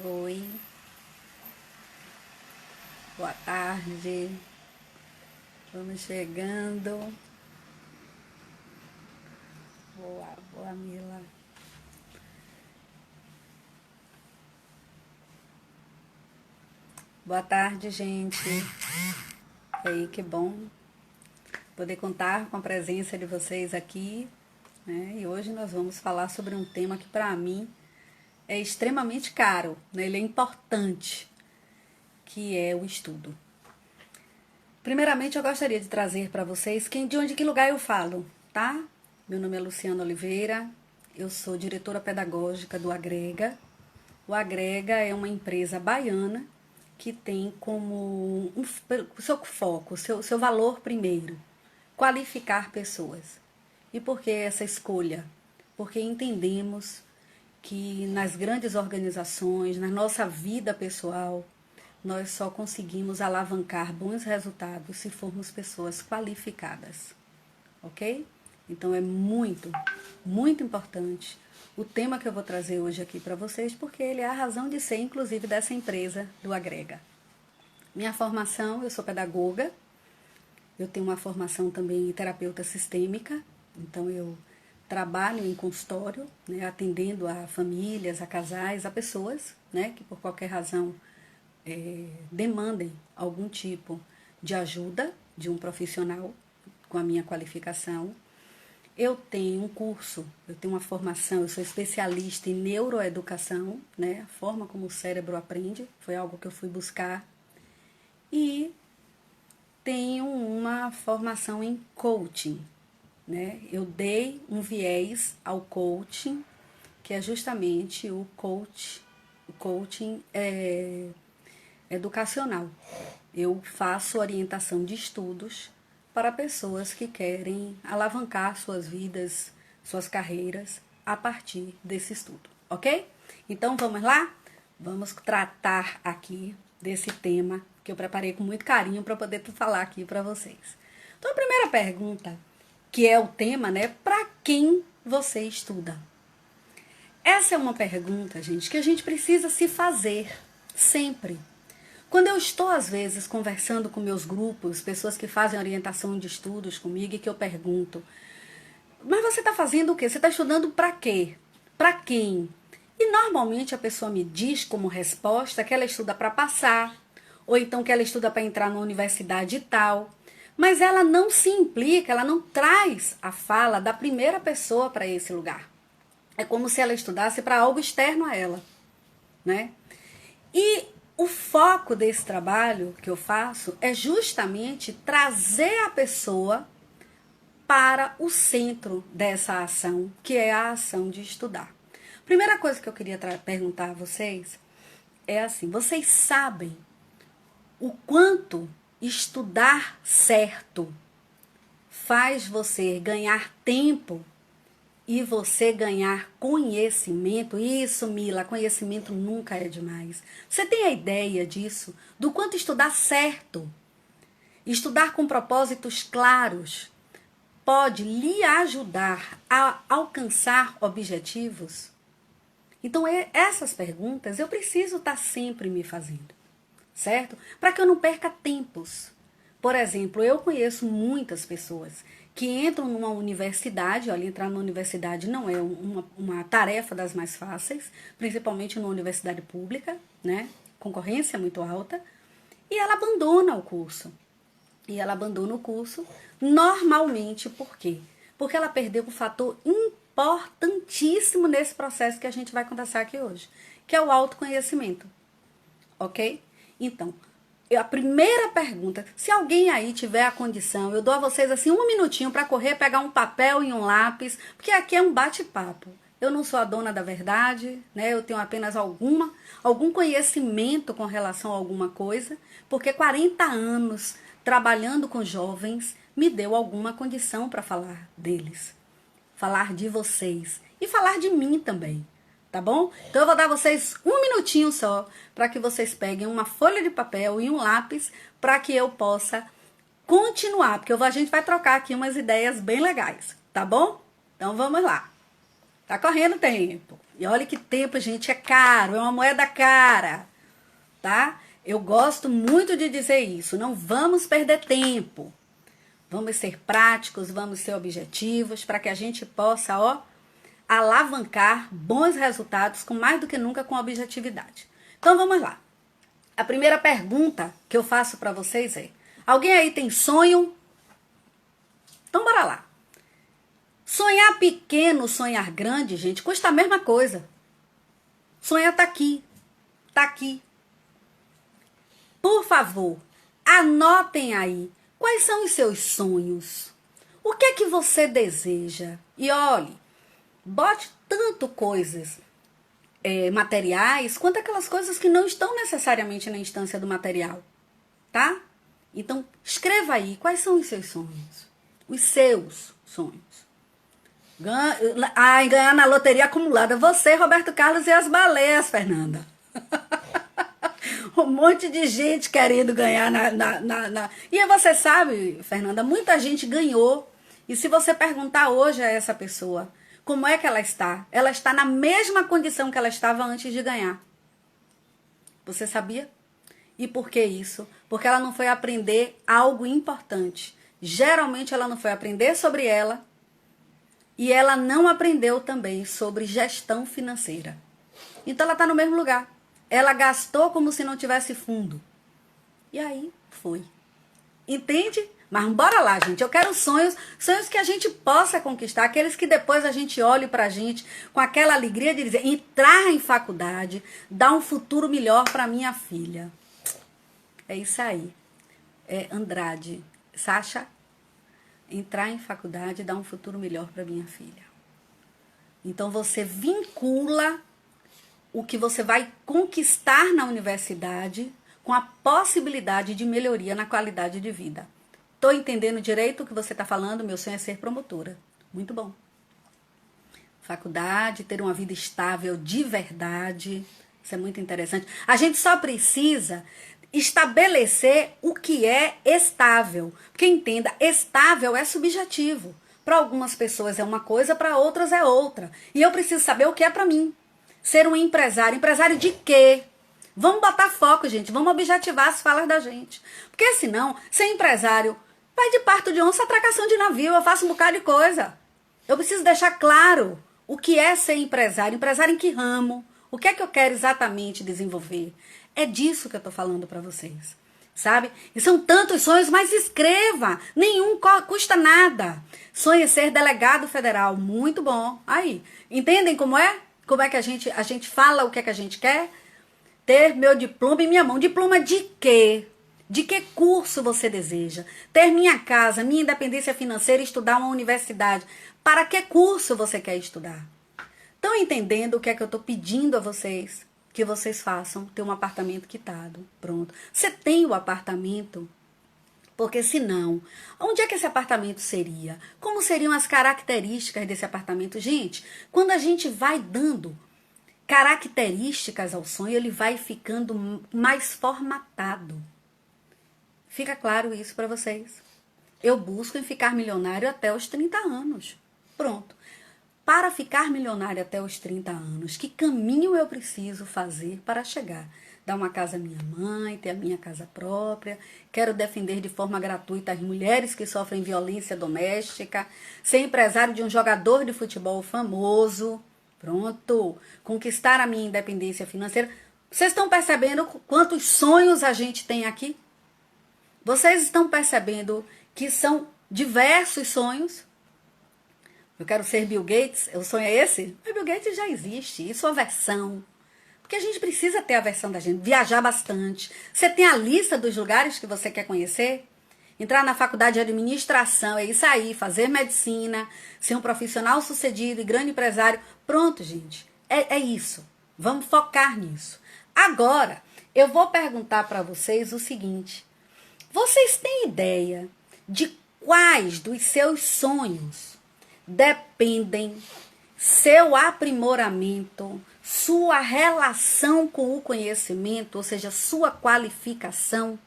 Oi, boa tarde. Vamos chegando. Boa, boa, Mila. Boa tarde, gente. E aí, que bom poder contar com a presença de vocês aqui, né? E hoje nós vamos falar sobre um tema que para mim é extremamente caro, né? Ele é importante, que é o estudo. Primeiramente, eu gostaria de trazer para vocês de onde que lugar eu falo, tá? Meu nome é Luciana Oliveira, eu sou diretora pedagógica do Agrega. O Agrega é uma empresa baiana que tem como o seu foco, seu valor primeiro, qualificar pessoas. E por que essa escolha? Porque entendemos que nas grandes organizações, na nossa vida pessoal, nós só conseguimos alavancar bons resultados se formos pessoas qualificadas, ok? Então é muito, muito importante o tema que eu vou trazer hoje aqui para vocês, porque ele é a razão de ser, inclusive, dessa empresa do Agrega. Minha formação, eu sou pedagoga, eu tenho uma formação também em terapeuta sistêmica, então eu trabalho em consultório, né, atendendo a famílias, a casais, a pessoas, né, que por qualquer razão demandem algum tipo de ajuda de um profissional com a minha qualificação. Eu tenho um curso, eu tenho uma formação, eu sou especialista em neuroeducação, né? A forma como o cérebro aprende, foi algo que eu fui buscar. E tenho uma formação em coaching, né? Eu dei um viés ao coaching, que é justamente o coaching educacional. Eu faço orientação de estudos para pessoas que querem alavancar suas vidas, suas carreiras a partir desse estudo, ok? Então vamos lá? Vamos tratar aqui desse tema que eu preparei com muito carinho para poder falar aqui para vocês. Então a primeira pergunta, que é o tema, né? Para quem você estuda? Essa é uma pergunta, gente, que a gente precisa se fazer sempre. Quando eu estou, às vezes, conversando com meus grupos, pessoas que fazem orientação de estudos comigo, e que eu pergunto, mas você está fazendo o quê? Você está estudando para quê? Para quem? E normalmente a pessoa me diz como resposta que ela estuda para passar, ou então que ela estuda para entrar na universidade e tal. Mas ela não se implica, ela não traz a fala da primeira pessoa para esse lugar. É como se ela estudasse para algo externo a ela, né? E o foco desse trabalho que eu faço é justamente trazer a pessoa para o centro dessa ação, que é a ação de estudar. Primeira coisa que eu queria perguntar a vocês é assim: vocês sabem o quanto estudar certo faz você ganhar tempo e você ganhar conhecimento? Isso, Mila, conhecimento nunca é demais. Você tem a ideia disso? Do quanto estudar certo, estudar com propósitos claros, pode lhe ajudar a alcançar objetivos? Então, essas perguntas eu preciso estar sempre me fazendo, certo? Para que eu não perca tempos. Por exemplo, eu conheço muitas pessoas que entram numa universidade. Olha, entrar na universidade não é uma tarefa das mais fáceis, principalmente numa universidade pública, né? Concorrência muito alta. E ela abandona o curso. E ela abandona o curso normalmente por quê? Porque ela perdeu um fator importantíssimo nesse processo que a gente vai conversar aqui hoje, que é o autoconhecimento, ok? Então, a primeira pergunta, se alguém aí tiver a condição, eu dou a vocês assim um minutinho para correr, pegar um papel e um lápis, porque aqui é um bate-papo. Eu não sou a dona da verdade, né? Eu tenho apenas algum conhecimento com relação a alguma coisa, porque 40 anos trabalhando com jovens me deu alguma condição para falar deles, falar de vocês e falar de mim também. Tá bom? Então eu vou dar a vocês um minutinho só para que vocês peguem uma folha de papel e um lápis para que eu possa continuar, porque a gente vai trocar aqui umas ideias bem legais, tá bom? Então vamos lá. Tá correndo o tempo. E olha que tempo, gente, é caro, é uma moeda cara, tá? Eu gosto muito de dizer isso, não vamos perder tempo. Vamos ser práticos, vamos ser objetivos, para que a gente possa, ó, alavancar bons resultados com mais do que nunca com objetividade. Então vamos lá. A primeira pergunta que eu faço para vocês é: alguém aí tem sonho? Então bora lá. Sonhar pequeno, sonhar grande, gente, custa a mesma coisa. Sonhar tá aqui. Tá aqui. Por favor, anotem aí quais são os seus sonhos. O que é que você deseja? E olhe, bote tanto coisas materiais quanto aquelas coisas que não estão necessariamente na instância do material, tá? Então, escreva aí quais são os seus sonhos. Os seus sonhos. Ganhar na loteria acumulada. Você, Roberto Carlos e as baleias, Fernanda. Um monte de gente querendo ganhar E você sabe, Fernanda, muita gente ganhou. E se você perguntar hoje a essa pessoa como é que ela está na mesma condição que ela estava antes de ganhar. Você sabia? E por que isso? Porque ela não foi aprender algo importante. Geralmente ela não foi aprender sobre ela e ela não aprendeu também sobre gestão financeira. Então ela está no mesmo lugar. Ela gastou como se não tivesse fundo. E aí foi. Entende? Mas bora lá, gente. Eu quero sonhos que a gente possa conquistar, aqueles que depois a gente olhe pra gente com aquela alegria de dizer, entrar em faculdade, dar um futuro melhor pra minha filha. É isso aí. É Andrade. Sacha, entrar em faculdade e dar um futuro melhor pra minha filha. Então você vincula o que você vai conquistar na universidade com a possibilidade de melhoria na qualidade de vida. Tô entendendo direito o que você está falando? Meu sonho é ser promotora. Muito bom. Faculdade, ter uma vida estável de verdade. Isso é muito interessante. A gente só precisa estabelecer o que é estável. Porque entenda, estável é subjetivo. Para algumas pessoas é uma coisa, para outras é outra. E eu preciso saber o que é para mim. Ser um empresário. Empresário de quê? Vamos botar foco, gente. Vamos objetivar as falas da gente. Porque senão, ser empresário vai de parto de onça, atracação de navio. Eu faço um bocado de coisa. Eu preciso deixar claro o que é ser empresário. Empresário em que ramo? O que é que eu quero exatamente desenvolver? É disso que eu tô falando para vocês. Sabe? E são tantos sonhos, mas escreva. Nenhum custa nada. Sonho em ser delegado federal. Muito bom. Aí, entendem como é? Como é que a gente fala o que é que a gente quer? Ter meu diploma em minha mão. Diploma de quê? De que curso você deseja? Ter minha casa, minha independência financeira e estudar uma universidade. Para que curso você quer estudar? Estão entendendo o que é que eu estou pedindo a vocês? Que vocês façam, ter um apartamento quitado. Pronto. Você tem o apartamento? Porque senão, onde é que esse apartamento seria? Como seriam as características desse apartamento? Gente, quando a gente vai dando características ao sonho, ele vai ficando mais formatado. Fica claro isso para vocês. Eu busco em ficar milionário até os 30 anos. Pronto. Para ficar milionário até os 30 anos, que caminho eu preciso fazer para chegar? Dar uma casa à minha mãe, ter a minha casa própria. Quero defender de forma gratuita as mulheres que sofrem violência doméstica. Ser empresário de um jogador de futebol famoso. Pronto. Conquistar a minha independência financeira. Vocês estão percebendo quantos sonhos a gente tem aqui? Vocês estão percebendo que são diversos sonhos? Eu quero ser Bill Gates, o sonho é esse? Mas Bill Gates já existe, isso é a versão. Porque a gente precisa ter a versão da gente, viajar bastante. Você tem a lista dos lugares que você quer conhecer? Entrar na faculdade de administração, é isso aí, fazer medicina, ser um profissional sucedido e grande empresário. Pronto, gente, é isso. Vamos focar nisso. Agora, eu vou perguntar para vocês o seguinte. Vocês têm ideia de quais dos seus sonhos dependem seu aprimoramento, sua relação com o conhecimento, ou seja, sua qualificação?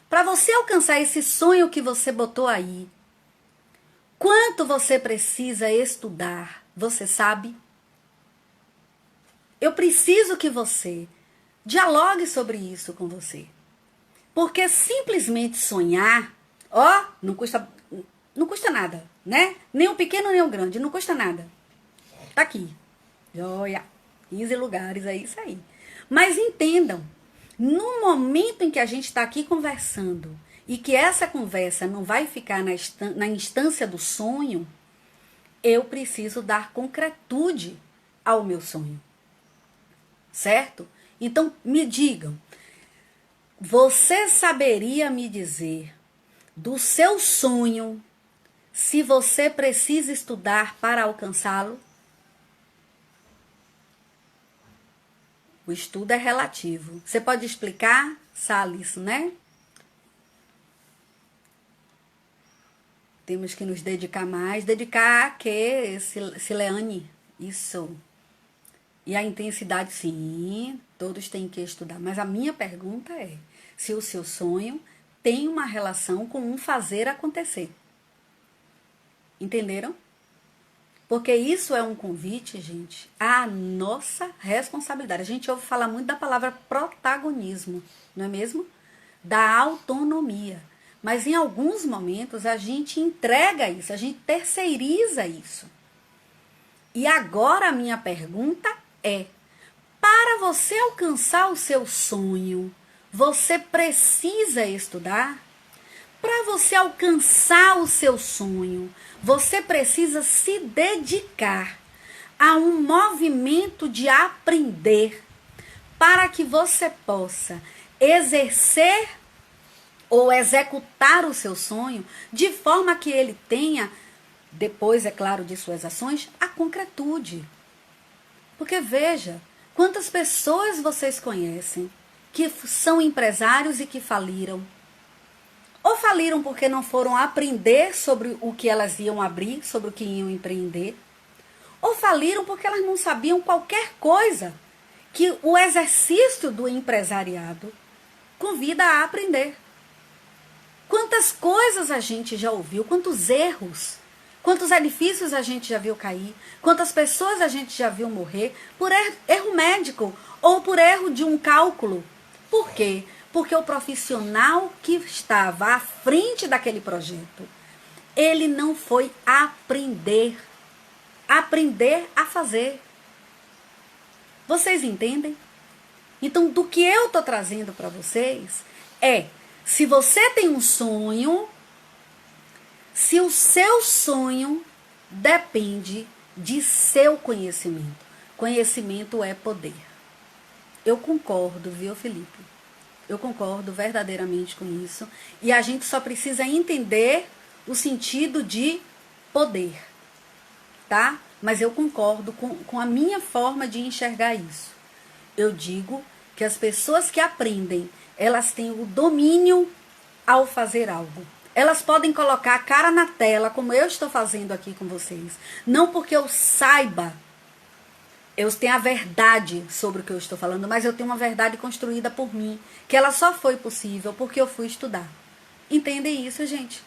Para você alcançar esse sonho que você botou aí, quanto você precisa estudar, você sabe? eu preciso que você dialogue sobre isso com você. Porque simplesmente sonhar, ó, não custa nada, né? Nem o pequeno, nem o grande, não custa nada. Tá aqui. Joia. 15 lugares, é isso aí. Mas entendam, no momento em que a gente está aqui conversando e que essa conversa não vai ficar na instância do sonho, eu preciso dar concretude ao meu sonho. Certo? Então, me digam, você saberia me dizer do seu sonho se você precisa estudar para alcançá-lo? O estudo é relativo. Você pode explicar, Salles, né? Temos que nos dedicar mais. Dedicar a quê, Sileane? Isso. E a intensidade, sim, todos têm que estudar. Mas a minha pergunta é, se o seu sonho tem uma relação com um fazer acontecer. Entenderam? Porque isso é um convite, gente, à nossa responsabilidade. A gente ouve falar muito da palavra protagonismo, não é mesmo? Da autonomia. Mas em alguns momentos a gente entrega isso, a gente terceiriza isso. E agora a minha pergunta é, para você alcançar o seu sonho, você precisa estudar? Para você alcançar o seu sonho, você precisa se dedicar a um movimento de aprender para que você possa exercer ou executar o seu sonho de forma que ele tenha, depois, é claro, de suas ações, a concretude. Porque veja, quantas pessoas vocês conhecem que são empresários e que faliram? Ou faliram porque não foram aprender sobre o que elas iam abrir, sobre o que iam empreender. Ou faliram porque elas não sabiam qualquer coisa que o exercício do empresariado convida a aprender. Quantas coisas a gente já ouviu, quantos erros, quantos edifícios a gente já viu cair, quantas pessoas a gente já viu morrer por erro médico ou por erro de um cálculo. Por quê? Porque o profissional que estava à frente daquele projeto, ele não foi aprender a fazer. Vocês entendem? Então, do que eu estou trazendo para vocês é, se você tem um sonho, se o seu sonho depende de seu conhecimento. Conhecimento é poder. Eu concordo, viu, Felipe? Eu concordo verdadeiramente com isso. E a gente só precisa entender o sentido de poder, tá? Mas eu concordo com a minha forma de enxergar isso. Eu digo que as pessoas que aprendem, elas têm o domínio ao fazer algo. Elas podem colocar a cara na tela, como eu estou fazendo aqui com vocês. Não porque eu saiba, eu tenho a verdade sobre o que eu estou falando, mas eu tenho uma verdade construída por mim, que ela só foi possível porque eu fui estudar. Entendem isso, gente?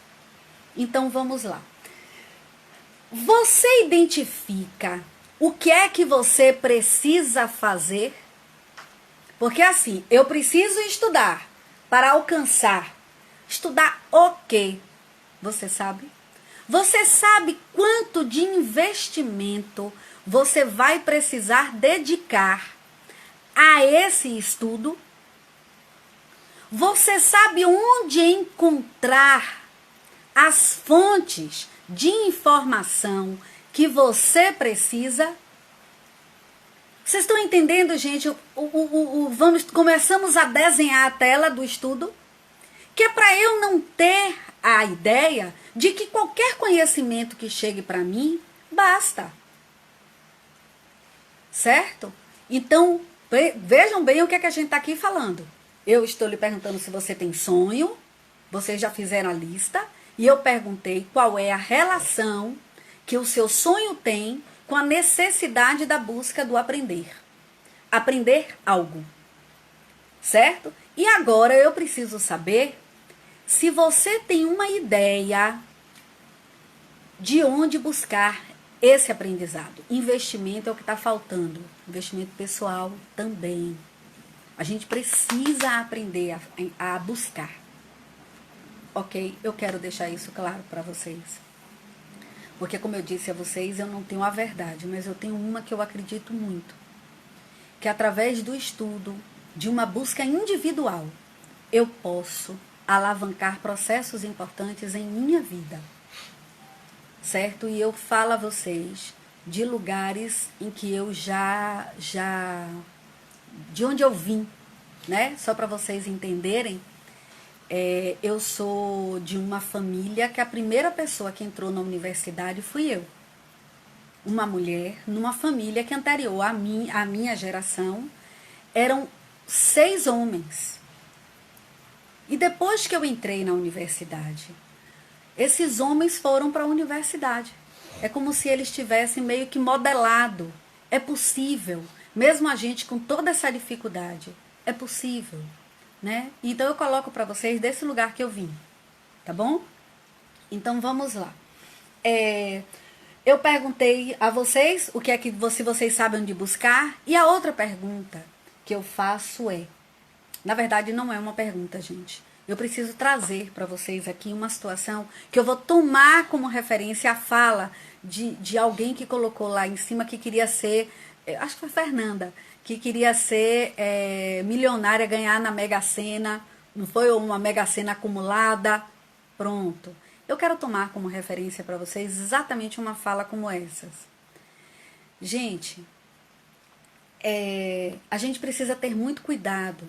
Então, vamos lá. Você identifica o que é que você precisa fazer? Porque assim, eu preciso estudar para alcançar. Estudar o quê? Você sabe? Você sabe quanto de investimento você vai precisar dedicar a esse estudo? Você sabe onde encontrar as fontes de informação que você precisa? Vocês estão entendendo, gente? Começamos a desenhar a tela do estudo, que é para eu não ter a ideia de que qualquer conhecimento que chegue para mim, basta. Certo? Então, vejam bem o que é que a gente está aqui falando. Eu estou lhe perguntando se você tem sonho, vocês já fizeram a lista, e eu perguntei qual é a relação que o seu sonho tem com a necessidade da busca do aprender. Aprender algo. Certo? E agora eu preciso saber se você tem uma ideia de onde buscar esse aprendizado. Investimento é o que está faltando. Investimento pessoal também. A gente precisa aprender a buscar. Ok? Eu quero deixar isso claro para vocês. Porque, como eu disse a vocês, eu não tenho a verdade, mas eu tenho uma que eu acredito muito. Que através do estudo, de uma busca individual, eu posso alavancar processos importantes em minha vida. Certo? E eu falo a vocês de lugares em que eu de onde eu vim, né? Só para vocês entenderem, eu sou de uma família que a primeira pessoa que entrou na universidade fui eu. Uma mulher, numa família que anterior à minha geração, eram 6 homens. E depois que eu entrei na universidade, esses homens foram para a universidade. É como se eles tivessem meio que modelado. É possível, mesmo a gente com toda essa dificuldade, é possível, né? Então eu coloco para vocês desse lugar que eu vim, tá bom? Então vamos lá. Eu perguntei a vocês o que é que se vocês sabem onde buscar, e a outra pergunta que eu faço na verdade não é uma pergunta, gente. Eu preciso trazer para vocês aqui uma situação que eu vou tomar como referência a fala de alguém que colocou lá em cima que queria ser, acho que foi Fernanda, que queria ser milionária, ganhar na Mega Sena, não foi uma Mega Sena acumulada, pronto. Eu quero tomar como referência para vocês exatamente uma fala como essas. Gente, a gente precisa ter muito cuidado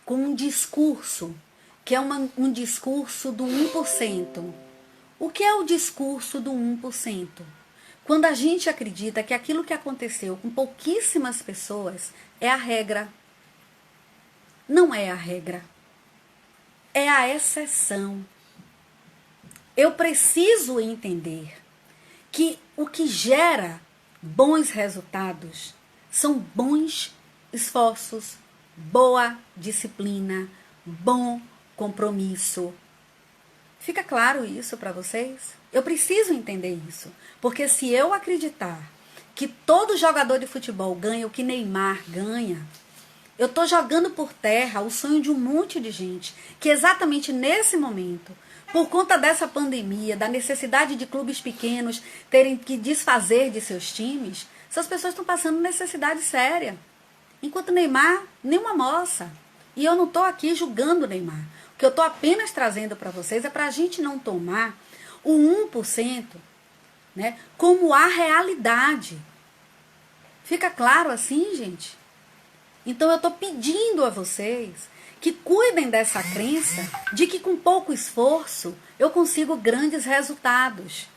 com um discurso que é um discurso do 1%. O que é o discurso do 1%? Quando a gente acredita que aquilo que aconteceu com pouquíssimas pessoas é a regra. Não é a regra. É a exceção. Eu preciso entender que o que gera bons resultados são bons esforços, boa disciplina, bom compromisso. Fica claro isso para vocês? Eu preciso entender isso. Porque se eu acreditar que todo jogador de futebol ganha o que Neymar ganha, eu estou jogando por terra o sonho de um monte de gente que exatamente nesse momento, por conta dessa pandemia, da necessidade de clubes pequenos terem que desfazer de seus times, essas pessoas estão passando necessidade séria. Enquanto Neymar, nenhuma moça. E eu não estou aqui julgando o Neymar. O que eu estou apenas trazendo para vocês é para a gente não tomar o 1%, né, como a realidade. Fica claro assim, gente? Então eu estou pedindo a vocês que cuidem dessa crença de que com pouco esforço eu consigo grandes resultados.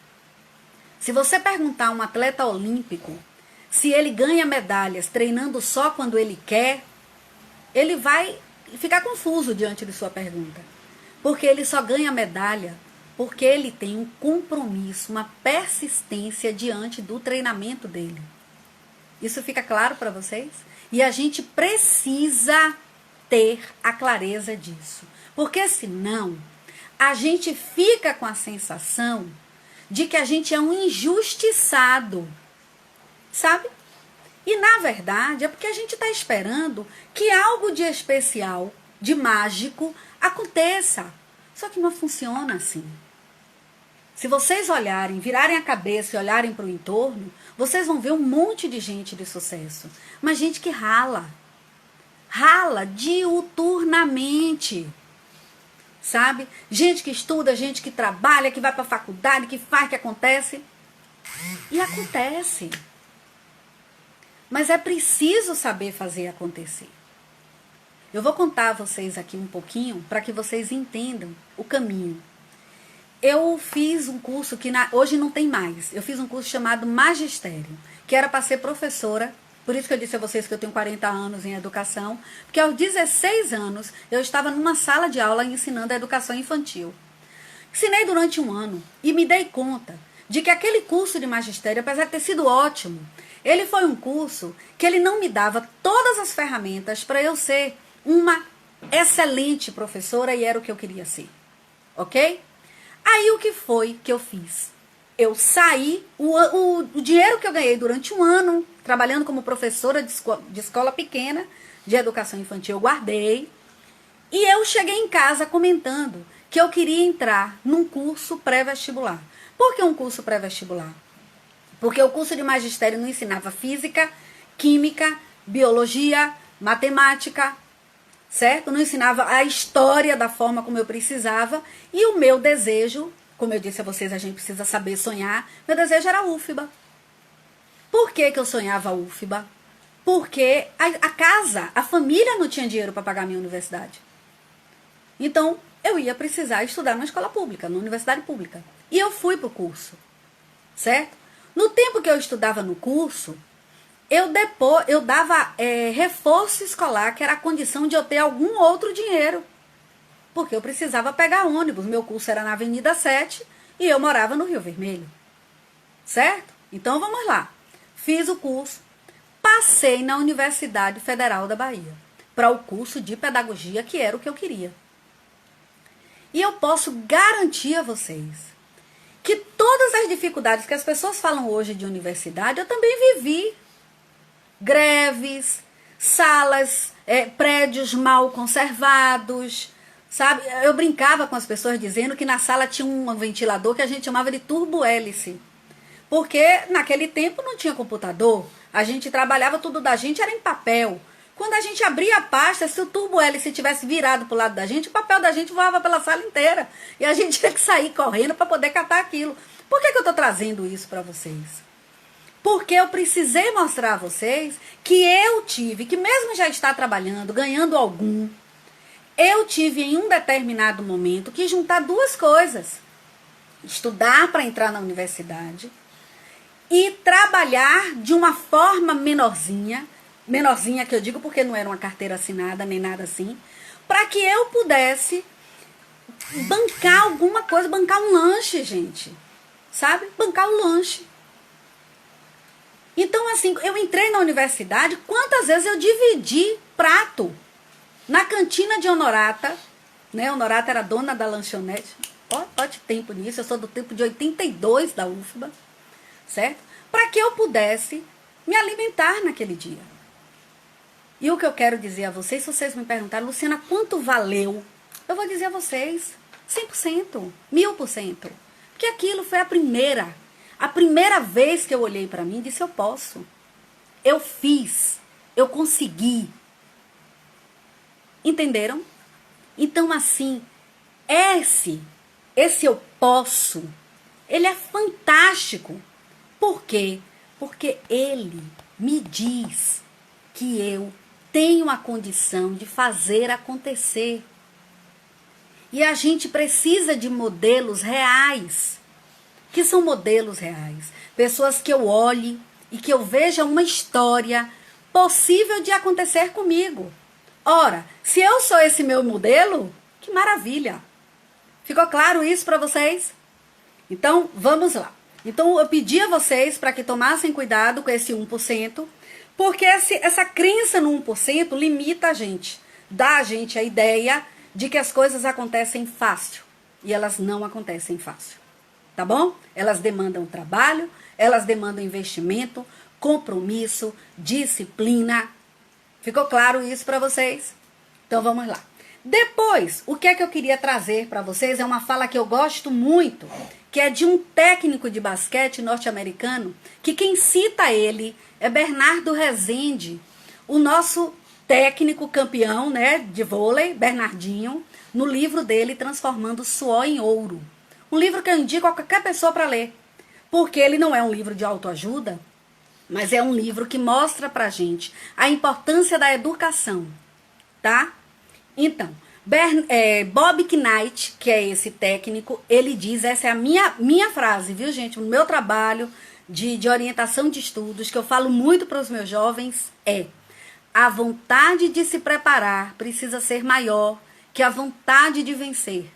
Se você perguntar a um atleta olímpico se ele ganha medalhas treinando só quando ele quer, ele vai ficar confuso diante de sua pergunta. Porque ele só ganha medalha porque ele tem um compromisso, uma persistência diante do treinamento dele. Isso fica claro para vocês? E a gente precisa ter a clareza disso. Porque senão, a gente fica com a sensação de que a gente é um injustiçado. Sabe? E na verdade é porque a gente está esperando que algo de especial, de mágico, aconteça. Só que não funciona assim. Se vocês olharem, virarem a cabeça e olharem para o entorno, vocês vão ver um monte de gente de sucesso. Mas gente que rala. Rala diuturnamente. Sabe? Gente que estuda, gente que trabalha, que vai para a faculdade, que faz, que acontece. E acontece. Mas é preciso saber fazer acontecer. Eu vou contar a vocês aqui um pouquinho para que vocês entendam o caminho. Eu fiz um curso que hoje não tem mais. Eu fiz um curso chamado Magistério, que era para ser professora. Por isso que eu disse a vocês que eu tenho 40 anos em educação. Porque aos 16 anos eu estava numa sala de aula ensinando a educação infantil. Ensinei durante um ano e me dei conta de que aquele curso de magistério, apesar de ter sido ótimo, ele foi um curso que ele não me dava todas as ferramentas para eu ser uma excelente professora e era o que eu queria ser. Ok? Aí o que foi que eu fiz? eu saí, o dinheiro que eu ganhei durante um ano, trabalhando como professora de escola pequena, de educação infantil, eu guardei. E eu cheguei em casa comentando que eu queria entrar num curso pré-vestibular. Por que um curso pré-vestibular? Porque o curso de magistério não ensinava física, química, biologia, matemática, certo? Não ensinava a história da forma como eu precisava. E o meu desejo, como eu disse a vocês, a gente precisa saber sonhar, meu desejo era UFBA. Por que eu sonhava UFBA? Porque a casa, a família não tinha dinheiro para pagar a minha universidade. Então, eu ia precisar estudar na escola pública, na universidade pública. E eu fui para o curso, certo? No tempo que eu estudava no curso, eu dava reforço escolar, que era a condição de eu ter algum outro dinheiro. Porque eu precisava pegar ônibus. Meu curso era na Avenida 7 e eu morava no Rio Vermelho. Certo? Então vamos lá. Fiz o curso, passei na Universidade Federal da Bahia para o curso de pedagogia, que era o que eu queria. E eu posso garantir a vocês que todas as dificuldades que as pessoas falam hoje de universidade, eu também vivi. Greves, salas, prédios mal conservados, sabe? Eu brincava com as pessoas dizendo que na sala tinha um ventilador que a gente chamava de turbo-hélice. Porque naquele tempo não tinha computador, a gente trabalhava, tudo da gente era em papel. Quando a gente abria a pasta, se o turbo-hélice tivesse virado para o lado da gente, o papel da gente voava pela sala inteira. E a gente tinha que sair correndo para poder catar aquilo. Por que eu estou trazendo isso para vocês? Porque eu precisei mostrar a vocês que eu tive, que mesmo já está trabalhando, ganhando algum, eu tive em um determinado momento que juntar duas coisas. Estudar para entrar na universidade e trabalhar de uma forma menorzinha que eu digo porque não era uma carteira assinada nem nada assim, para que eu pudesse bancar alguma coisa, bancar um lanche, gente, sabe? Bancar o lanche. Então, assim, eu entrei na universidade, quantas vezes eu dividi prato na cantina de Honorata, né? Honorata era dona da lanchonete. Ó de tempo nisso, eu sou do tempo de 82 da UFBA, certo? Para que eu pudesse me alimentar naquele dia. E o que eu quero dizer a vocês, se vocês me perguntarem, Luciana, quanto valeu? Eu vou dizer a vocês, 100%, 1000%. Porque aquilo foi a primeira vez que eu olhei para mim e disse, eu posso. Eu fiz, eu consegui. Entenderam? Então, assim, esse eu posso, ele é fantástico. Por quê? Porque ele me diz que eu tenho a condição de fazer acontecer. E a gente precisa de modelos reais. Que são modelos reais? Pessoas que eu olhe e que eu veja uma história possível de acontecer comigo. Ora, se eu sou esse meu modelo, que maravilha! Ficou claro isso para vocês? Então, vamos lá. Então, eu pedi a vocês para que tomassem cuidado com esse 1%, porque essa crença no 1% limita a gente, dá a gente a ideia de que as coisas acontecem fácil. E elas não acontecem fácil. Tá bom? Elas demandam trabalho, elas demandam investimento, compromisso, disciplina. Ficou claro isso para vocês? Então vamos lá. Depois, o que é que eu queria trazer para vocês é uma fala que eu gosto muito, que é de um técnico de basquete norte-americano, que quem cita ele é Bernardo Rezende, o nosso técnico campeão, né, de vôlei, Bernardinho, no livro dele Transformando Suor em Ouro. Um livro que eu indico a qualquer pessoa para ler, porque ele não é um livro de autoajuda, mas é um livro que mostra pra gente a importância da educação, tá? Então, Bob Knight, que é esse técnico, ele diz, essa é a minha frase, viu, gente? No meu trabalho de orientação de estudos, que eu falo muito para os meus jovens, a vontade de se preparar precisa ser maior que a vontade de vencer.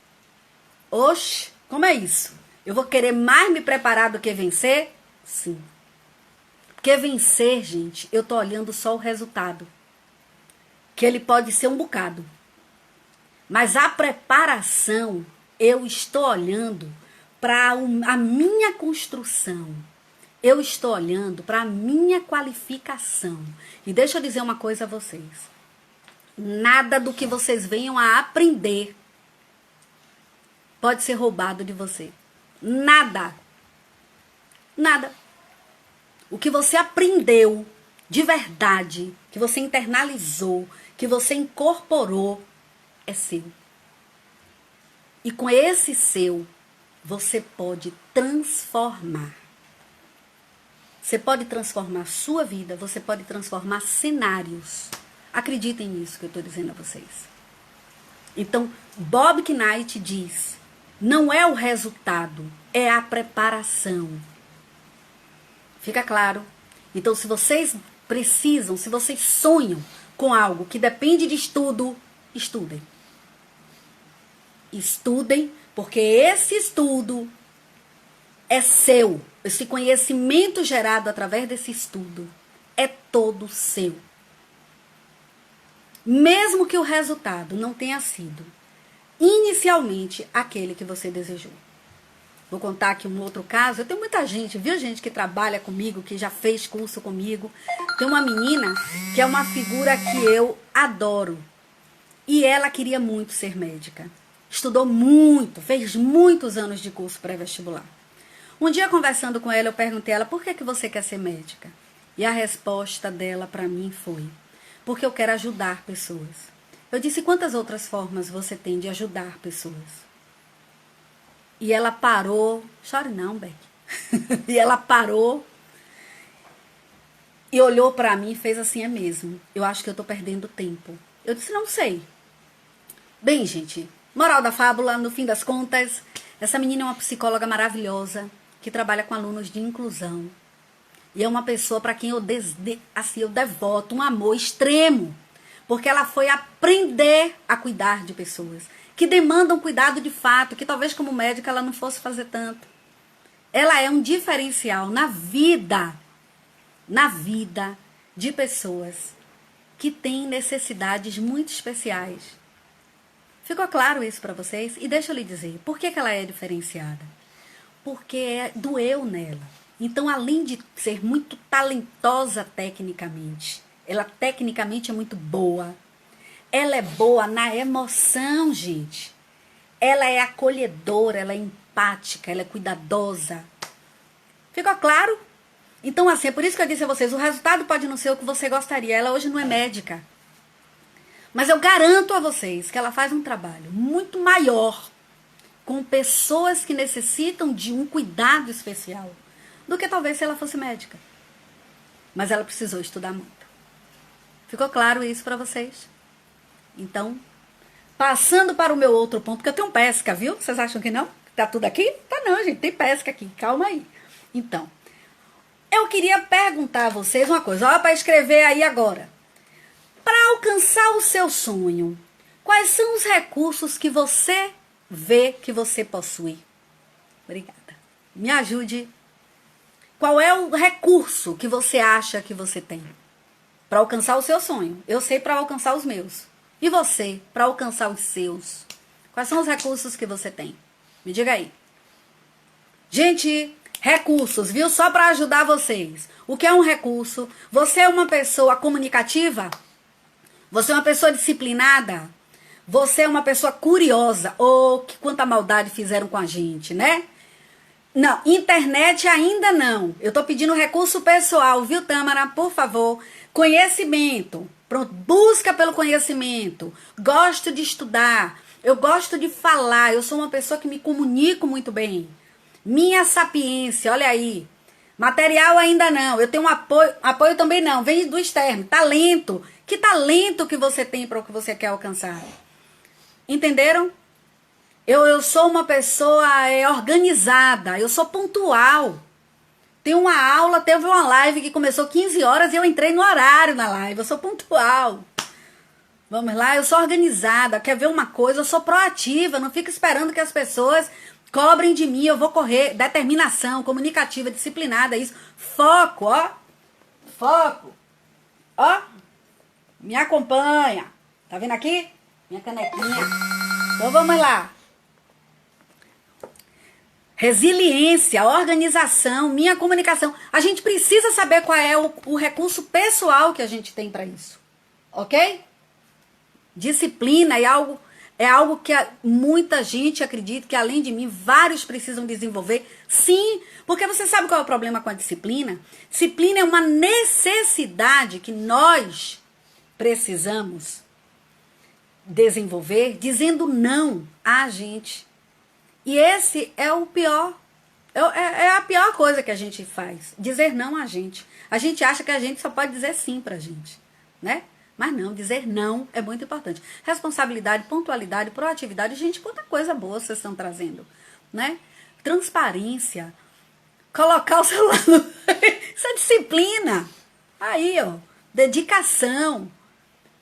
Oxe, como é isso? Eu vou querer mais me preparar do que vencer? Sim. Porque vencer, gente, eu tô olhando só o resultado. Que ele pode ser um bocado. Mas a preparação, eu estou olhando para a minha construção. Eu estou olhando para a minha qualificação. E deixa eu dizer uma coisa a vocês. Nada do que vocês venham a aprender pode ser roubado de você. Nada. Nada. O que você aprendeu de verdade, que você internalizou, que você incorporou, é seu. E com esse seu, você pode transformar. Você pode transformar a sua vida, você pode transformar cenários. Acreditem nisso que eu estou dizendo a vocês. Então, Bob Knight diz, não é o resultado, é a preparação. Fica claro? Então, se vocês precisam, se vocês sonham com algo que depende de estudo, estudem. Estudem, porque esse estudo é seu. Esse conhecimento gerado através desse estudo é todo seu. Mesmo que o resultado não tenha sido inicialmente aquele que você desejou. Vou contar aqui um outro caso. Eu tenho muita gente, viu, gente que trabalha comigo, que já fez curso comigo. Tem uma menina que é uma figura que eu adoro. E ela queria muito ser médica. Estudou muito, fez muitos anos de curso pré-vestibular. Um dia, conversando com ela, eu perguntei a ela, por que você quer ser médica? E a resposta dela para mim foi, porque eu quero ajudar pessoas. Eu disse, quantas outras formas você tem de ajudar pessoas? E ela parou, chore não, Beck. E ela parou e olhou para mim e fez assim, é mesmo. Eu acho que eu tô perdendo tempo. Eu disse, não sei. Bem, gente, moral da fábula, no fim das contas, essa menina é uma psicóloga maravilhosa, que trabalha com alunos de inclusão. E é uma pessoa para quem eu devoto um amor extremo. Porque ela foi aprender a cuidar de pessoas que demandam cuidado de fato, que talvez como médica ela não fosse fazer tanto. Ela é um diferencial na vida de pessoas que têm necessidades muito especiais. Ficou claro isso para vocês? E deixa eu lhe dizer, por que ela é diferenciada? Porque doeu nela. Então, além de ser muito talentosa tecnicamente, ela tecnicamente é muito boa. Ela é boa na emoção, gente. Ela é acolhedora, ela é empática, ela é cuidadosa. Ficou claro? Então, assim, é por isso que eu disse a vocês, o resultado pode não ser o que você gostaria. Ela hoje não é médica. Mas eu garanto a vocês que ela faz um trabalho muito maior com pessoas que necessitam de um cuidado especial do que talvez se ela fosse médica. Mas ela precisou estudar muito. Ficou claro isso para vocês? Então, passando para o meu outro ponto, porque eu tenho pesca, viu? Vocês acham que não? Tá tudo aqui? Tá não, gente, tem pesca aqui, calma aí. Então, eu queria perguntar a vocês uma coisa, olha para escrever aí agora. Para alcançar o seu sonho, quais são os recursos que você vê que você possui? Obrigada. Me ajude. Qual é o recurso que você acha que você tem para alcançar o seu sonho? Eu sei para alcançar os meus. E você, para alcançar os seus? Quais são os recursos que você tem? Me diga aí. Gente, recursos, viu? Só para ajudar vocês. O que é um recurso? Você é uma pessoa comunicativa? Você é uma pessoa disciplinada? Você é uma pessoa curiosa? Oh, que quanta maldade fizeram com a gente, né? Não, internet ainda não. Eu tô pedindo recurso pessoal, viu, Tâmara? Por favor. Conhecimento. Pronto, busca pelo conhecimento. Gosto de estudar. Eu gosto de falar. Eu sou uma pessoa que me comunico muito bem. Minha sapiência, olha aí. Material ainda não. Eu tenho um apoio também não. Vem do externo. Talento. Que talento que você tem para o que você quer alcançar? Entenderam? Eu sou uma pessoa organizada. Eu sou pontual. Tem uma aula, teve uma live que começou 15 horas e eu entrei no horário na live. Eu sou pontual. Vamos lá, eu sou organizada. Quer ver uma coisa? Eu sou proativa. Não fico esperando que as pessoas cobrem de mim. Eu vou correr. Determinação, comunicativa, disciplinada. Isso. Foco, ó. Foco. Ó. Me acompanha. Tá vendo aqui? Minha canequinha. Então vamos lá. resiliência, organização, minha comunicação. A gente precisa saber qual é o recurso pessoal que a gente tem para isso, ok? Disciplina é algo que muita gente acredita que, além de mim, vários precisam desenvolver. Sim, porque você sabe qual é o problema com a disciplina? Disciplina é uma necessidade que nós precisamos desenvolver, dizendo não a gente. E esse é o pior, é a pior coisa que a gente faz, dizer não a gente. A gente acha que a gente só pode dizer sim pra gente, né? Mas não, dizer não é muito importante. Responsabilidade, pontualidade, proatividade. Gente, quanta coisa boa vocês estão trazendo, né? Transparência. Colocar o celular no... Isso é disciplina. Aí, ó. Dedicação.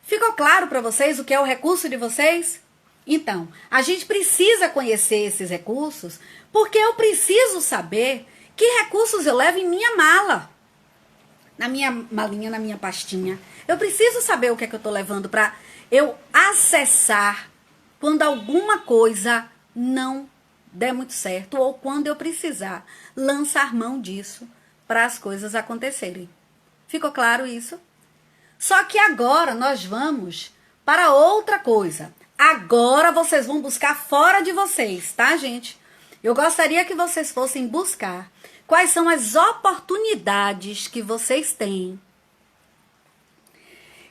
Ficou claro para vocês o que é o recurso de vocês? Então, a gente precisa conhecer esses recursos porque eu preciso saber que recursos eu levo em minha mala. Na minha malinha, na minha pastinha. Eu preciso saber o que é que eu estou levando para eu acessar quando alguma coisa não der muito certo ou quando eu precisar lançar mão disso para as coisas acontecerem. Ficou claro isso? Só que agora nós vamos para outra coisa. Agora vocês vão buscar fora de vocês, tá, gente? Eu gostaria que vocês fossem buscar quais são as oportunidades que vocês têm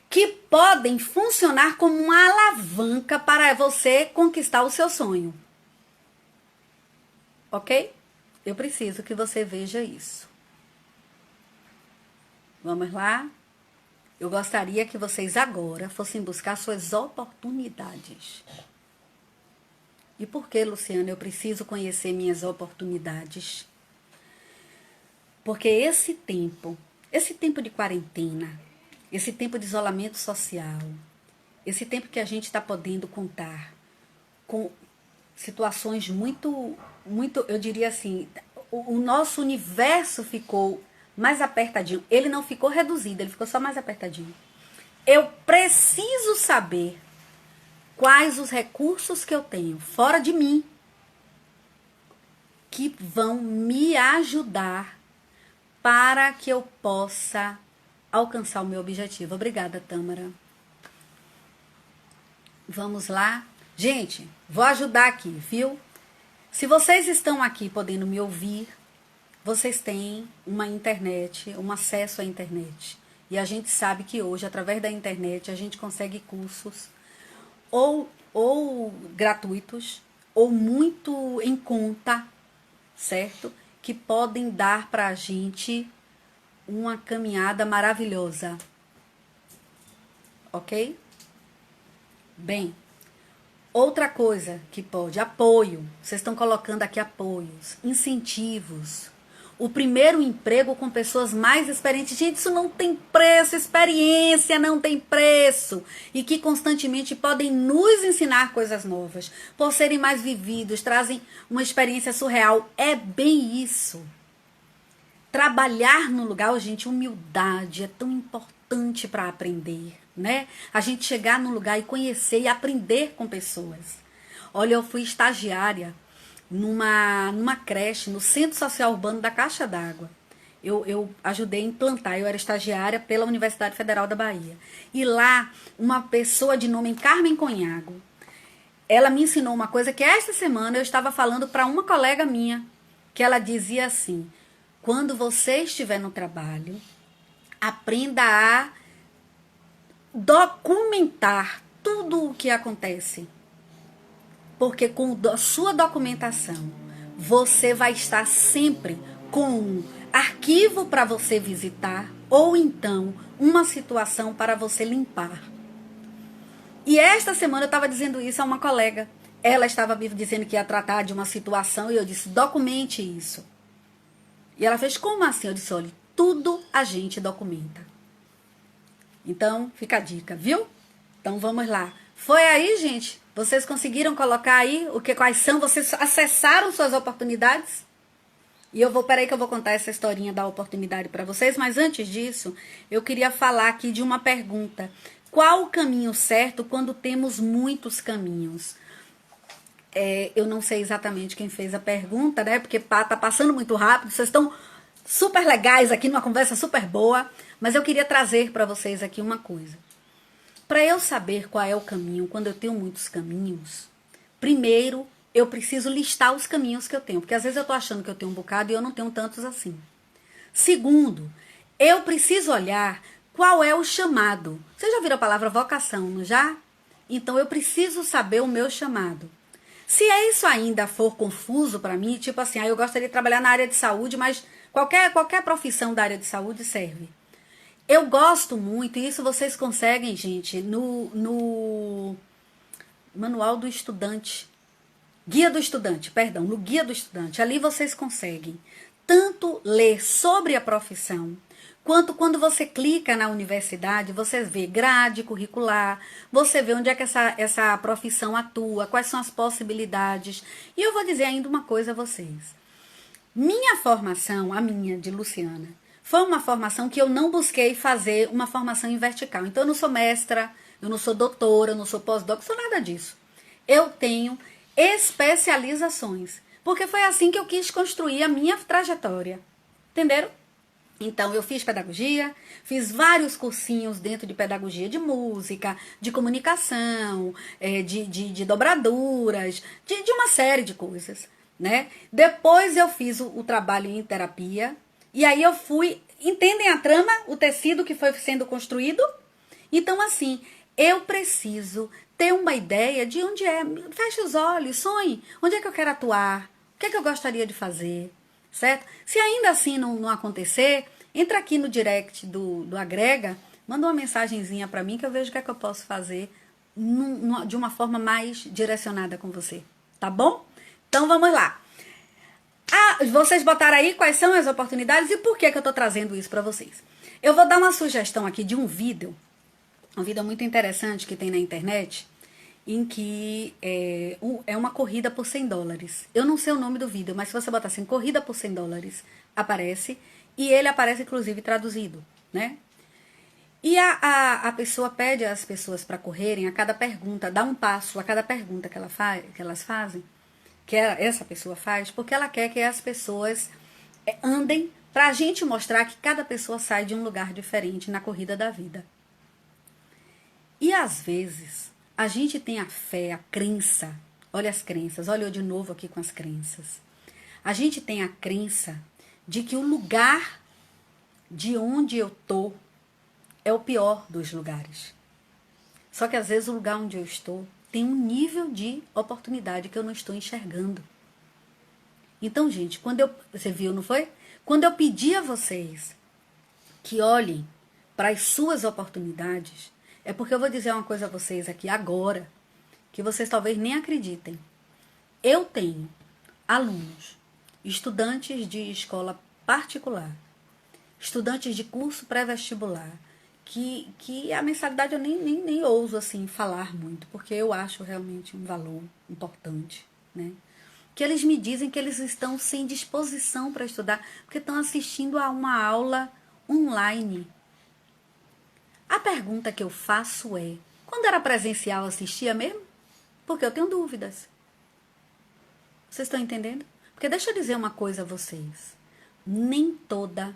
que podem funcionar como uma alavanca para você conquistar o seu sonho. Ok? Eu preciso que você veja isso. Vamos lá? Eu gostaria que vocês agora fossem buscar suas oportunidades. E por que, Luciana, eu preciso conhecer minhas oportunidades? Porque esse tempo de quarentena, esse tempo de isolamento social, esse tempo que a gente está podendo contar com situações muito, eu diria assim, o nosso universo ficou mais apertadinho. Ele não ficou reduzido, ele ficou só mais apertadinho. Eu preciso saber quais os recursos que eu tenho fora de mim que vão me ajudar para que eu possa alcançar o meu objetivo. Obrigada, Tâmara. Vamos lá. Gente, vou ajudar aqui, viu? Se vocês estão aqui podendo me ouvir, vocês têm uma internet, um acesso à internet. E a gente sabe que hoje, através da internet, a gente consegue cursos ou gratuitos, ou muito em conta, certo? Que podem dar para a gente uma caminhada maravilhosa. Ok? Bem, outra coisa que pode, apoio. Vocês estão colocando aqui apoios, incentivos. O primeiro emprego com pessoas mais experientes. Gente, isso não tem preço, experiência não tem preço. E que constantemente podem nos ensinar coisas novas. Por serem mais vividos, trazem uma experiência surreal. É bem isso. Trabalhar no lugar, gente, humildade é tão importante para aprender, né? A gente chegar no lugar e conhecer e aprender com pessoas. Olha, eu fui estagiária numa creche, no Centro Social Urbano da Caixa d'Água. Eu ajudei a implantar, eu era estagiária pela Universidade Federal da Bahia. E lá, uma pessoa de nome Carmen Conhago, ela me ensinou uma coisa que esta semana eu estava falando para uma colega minha, que ela dizia assim: quando você estiver no trabalho, aprenda a documentar tudo o que acontece. Porque com a sua documentação, você vai estar sempre com um arquivo para você visitar ou então uma situação para você limpar. E esta semana eu estava dizendo isso a uma colega. Ela estava me dizendo que ia tratar de uma situação e eu disse: documente isso. E ela fez: como assim? Eu disse: olha, tudo a gente documenta. Então, fica a dica, viu? Então, vamos lá. Foi aí, gente? Vocês conseguiram colocar aí quais são? Vocês acessaram suas oportunidades? E peraí que eu vou contar essa historinha da oportunidade para vocês. Mas antes disso, eu queria falar aqui de uma pergunta. Qual o caminho certo quando temos muitos caminhos? Eu não sei exatamente quem fez a pergunta, né? Porque tá passando muito rápido, vocês estão super legais aqui numa conversa super boa, mas eu queria trazer para vocês aqui uma coisa. Para eu saber qual é o caminho, quando eu tenho muitos caminhos, primeiro eu preciso listar os caminhos que eu tenho, porque às vezes eu tô achando que eu tenho um bocado e eu não tenho tantos assim. Segundo, eu preciso olhar qual é o chamado. Vocês já viram a palavra vocação, não já? Então eu preciso saber o meu chamado. Se isso ainda for confuso para mim, tipo assim, eu gostaria de trabalhar na área de saúde, mas qualquer profissão da área de saúde serve. Eu gosto muito, e isso vocês conseguem, gente, no Manual do Estudante. Guia do Estudante, perdão, no Guia do Estudante. Ali vocês conseguem tanto ler sobre a profissão, quanto quando você clica na universidade, você vê grade curricular, você vê onde é que essa profissão atua, quais são as possibilidades. E eu vou dizer ainda uma coisa a vocês. Minha formação, a minha, de Luciana, foi uma formação que eu não busquei fazer uma formação em vertical. Então eu não sou mestra, eu não sou doutora, eu não sou pós-doc, eu sou nada disso. Eu tenho especializações, porque foi assim que eu quis construir a minha trajetória. Entenderam? Então, eu fiz pedagogia, fiz vários cursinhos dentro de pedagogia de música, de comunicação, de dobraduras, de uma série de coisas, né? Depois eu fiz o trabalho em terapia, e aí eu fui... Entendem a trama? O tecido que foi sendo construído? Então, assim, eu preciso ter uma ideia de onde é. Feche os olhos, sonhe. Onde é que eu quero atuar? O que é que eu gostaria de fazer? Certo? Se ainda assim não acontecer, entra aqui no direct do Agrega, manda uma mensagenzinha para mim que eu vejo o que é que eu posso fazer de uma forma mais direcionada com você. Tá bom? Então vamos lá. Vocês botaram aí quais são as oportunidades e por que eu tô trazendo isso para vocês. Eu vou dar uma sugestão aqui de um vídeo muito interessante que tem na internet, em que é uma corrida por $100. Eu não sei o nome do vídeo, mas se você botar assim, corrida por $100, aparece, e ele aparece inclusive traduzido, né? E a pessoa pede às pessoas para correrem a cada pergunta, dá um passo a cada pergunta que elas fazem, que essa pessoa faz, porque ela quer que as pessoas andem, para a gente mostrar que cada pessoa sai de um lugar diferente na corrida da vida. E às vezes, a gente tem a fé, a crença, olha as crenças, olha eu de novo aqui com as crenças. A gente tem a crença de que o lugar de onde eu tô é o pior dos lugares. Só que às vezes o lugar onde eu estou tem um nível de oportunidade que eu não estou enxergando. Então, gente, você viu, não foi? Quando eu pedi a vocês que olhem para as suas oportunidades, é porque eu vou dizer uma coisa a vocês aqui agora, que vocês talvez nem acreditem. Eu tenho alunos, estudantes de escola particular, estudantes de curso pré-vestibular, que a mensalidade eu nem ouso assim falar muito, porque eu acho realmente um valor importante, né? Que eles me dizem que eles estão sem disposição para estudar, porque estão assistindo a uma aula online. A pergunta que eu faço é, quando era presencial assistia mesmo? Porque eu tenho dúvidas. Vocês estão entendendo? Porque deixa eu dizer uma coisa a vocês. Nem toda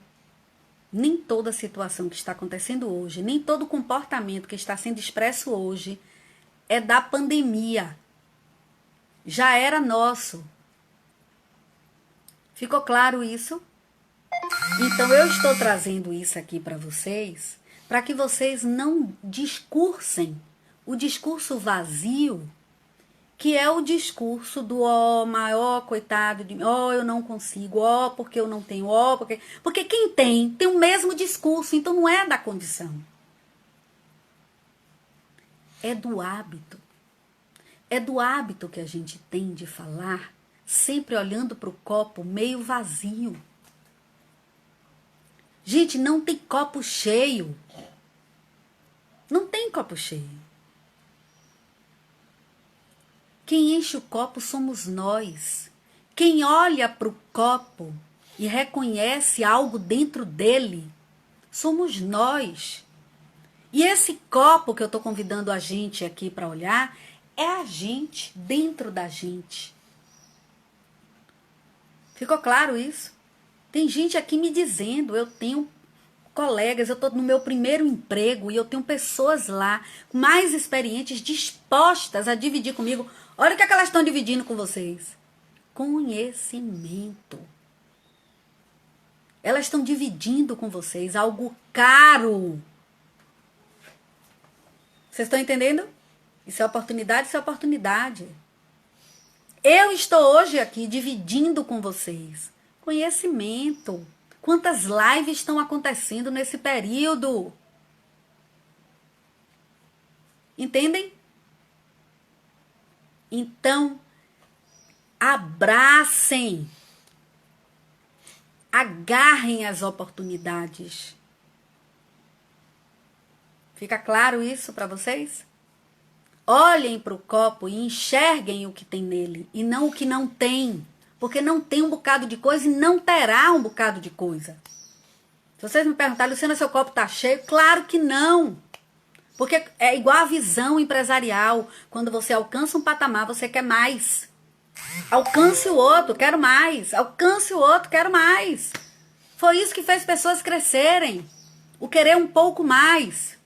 situação que está acontecendo hoje, nem todo comportamento que está sendo expresso hoje é da pandemia. Já era nosso. Ficou claro isso? Então eu estou trazendo isso aqui para vocês, para que vocês não discursem o discurso vazio, que é o discurso do maior coitado de mim, eu não consigo, porque eu não tenho, porque quem tem o mesmo discurso, então não é da condição. É do hábito. É do hábito que a gente tem de falar, sempre olhando para o copo meio vazio. Gente, não tem copo cheio. Não tem copo cheio. Quem enche o copo somos nós. Quem olha para o copo e reconhece algo dentro dele, somos nós. E esse copo que eu estou convidando a gente aqui para olhar é a gente, dentro da gente. Ficou claro isso? Tem gente aqui me dizendo, eu tenho colegas, eu estou no meu primeiro emprego e eu tenho pessoas lá mais experientes, dispostas a dividir comigo. Olha o que é que elas estão dividindo com vocês. Conhecimento. Elas estão dividindo com vocês algo caro. Vocês estão entendendo? Isso é oportunidade, isso é oportunidade. Eu estou hoje aqui dividindo com vocês conhecimento. Quantas lives estão acontecendo nesse período? Entendem? Então, abracem. Agarrem as oportunidades. Fica claro isso para vocês? Olhem para o copo e enxerguem o que tem nele e não o que não tem. Porque não tem um bocado de coisa e não terá um bocado de coisa. Se vocês me perguntarem, Luciana, seu copo está cheio? Claro que não. Porque é igual a visão empresarial. Quando você alcança um patamar, você quer mais. Alcance o outro, quero mais. Alcance o outro, quero mais. Foi isso que fez pessoas crescerem. O querer um pouco mais.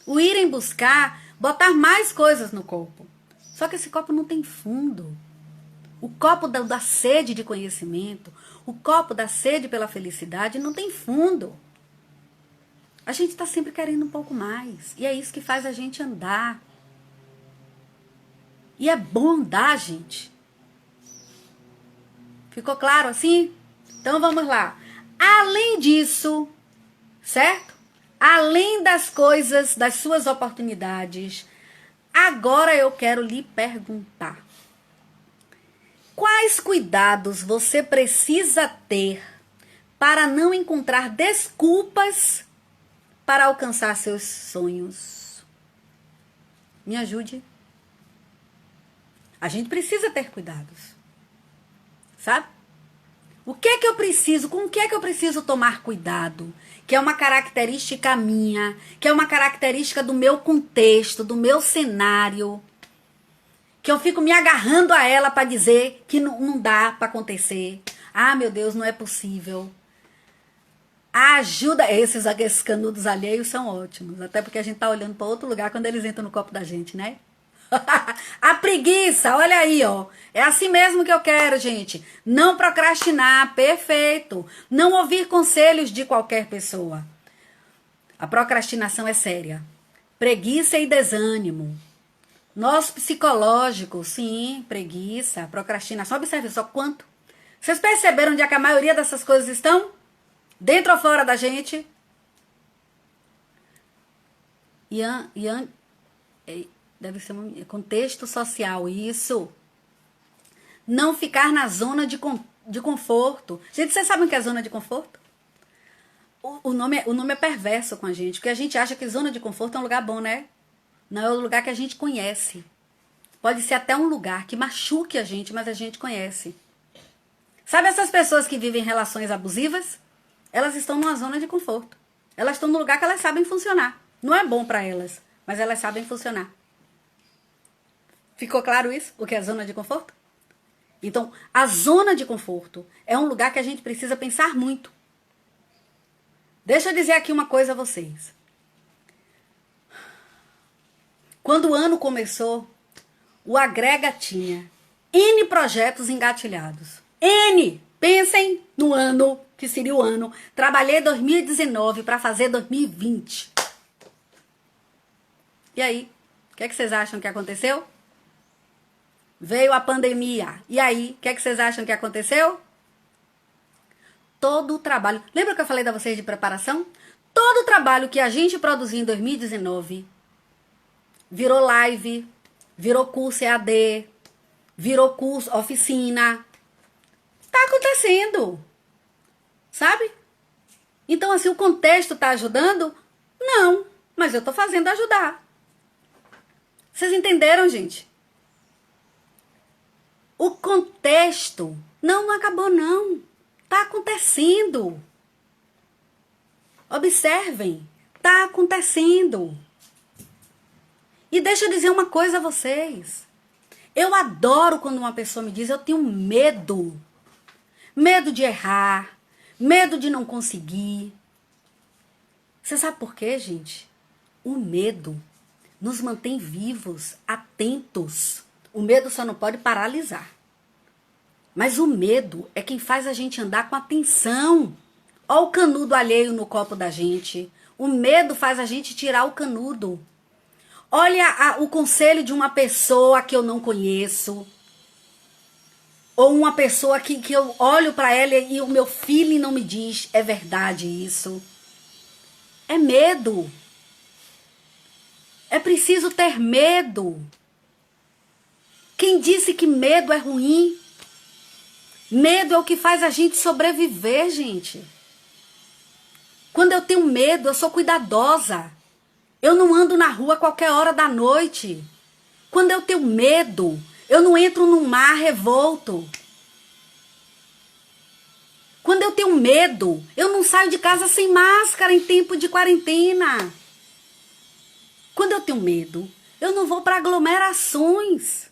O irem buscar, botar mais coisas no copo. Só que esse copo não tem fundo. O copo da sede de conhecimento, o copo da sede pela felicidade não tem fundo. A gente está sempre querendo um pouco mais. E é isso que faz a gente andar. E é bom andar, gente. Ficou claro assim? Então vamos lá. Além disso, certo? Além das coisas, das suas oportunidades, agora eu quero lhe perguntar. Quais cuidados você precisa ter para não encontrar desculpas para alcançar seus sonhos? Me ajude. A gente precisa ter cuidados. Sabe? O que é que eu preciso? Com o que é que eu preciso tomar cuidado? Que é uma característica minha, que é uma característica do meu contexto, do meu cenário, que eu fico me agarrando a ela para dizer que não dá para acontecer. Ah, meu Deus, não é possível. Ajuda. Esses canudos alheios são ótimos, até porque a gente tá olhando para outro lugar quando eles entram no copo da gente, né? A preguiça, olha aí, ó. É assim mesmo que eu quero, gente. Não procrastinar, perfeito. Não ouvir conselhos de qualquer pessoa. A procrastinação é séria. Preguiça e desânimo. Nosso psicológico, sim, preguiça, procrastinação. Observe só quanto. Vocês perceberam onde é que a maioria dessas coisas estão? Dentro ou fora da gente? Deve ser um contexto social, isso. Não ficar na zona de conforto. Gente, vocês sabem o que é zona de conforto? O nome é perverso com a gente, porque a gente acha que zona de conforto é um lugar bom, né? Não é o lugar que a gente conhece. Pode ser até um lugar que machuque a gente, mas a gente conhece. Sabe essas pessoas que vivem relações abusivas? Elas estão numa zona de conforto. Elas estão num lugar que elas sabem funcionar. Não é bom para elas, mas elas sabem funcionar. Ficou claro isso? O que é zona de conforto? Então, a zona de conforto é um lugar que a gente precisa pensar muito. Deixa eu dizer aqui uma coisa a vocês. Quando o ano começou, o Agrega tinha N projetos engatilhados. N! Pensem no ano, que seria o ano. Trabalhei 2019 para fazer 2020. E aí? O que é que vocês acham que aconteceu? Veio a pandemia. E aí? O que é que vocês acham que aconteceu? Todo o trabalho... Lembra que eu falei da vocês de preparação? Todo o trabalho que a gente produziu em 2019... virou live, virou curso EAD, virou curso, oficina. Tá acontecendo. Sabe? Então, assim, o contexto tá ajudando? Não, mas eu tô fazendo ajudar. Vocês entenderam, gente? O contexto não acabou, não. Tá acontecendo. Observem. Tá acontecendo. E deixa eu dizer uma coisa a vocês. Eu adoro quando uma pessoa me diz, eu tenho medo. Medo de errar, medo de não conseguir. Você sabe por quê, gente? O medo nos mantém vivos, atentos. O medo só não pode paralisar. Mas o medo é quem faz a gente andar com atenção. Olha o canudo alheio no copo da gente. O medo faz a gente tirar o canudo. Olha o conselho de uma pessoa que eu não conheço. Ou uma pessoa que eu olho para ela e o meu feeling não me diz, é verdade isso. É medo. É preciso ter medo. Quem disse que medo é ruim? Medo é o que faz a gente sobreviver, gente. Quando eu tenho medo, eu sou cuidadosa. Eu não ando na rua a qualquer hora da noite. Quando eu tenho medo, eu não entro num mar revolto. Quando eu tenho medo, eu não saio de casa sem máscara em tempo de quarentena. Quando eu tenho medo, eu não vou para aglomerações.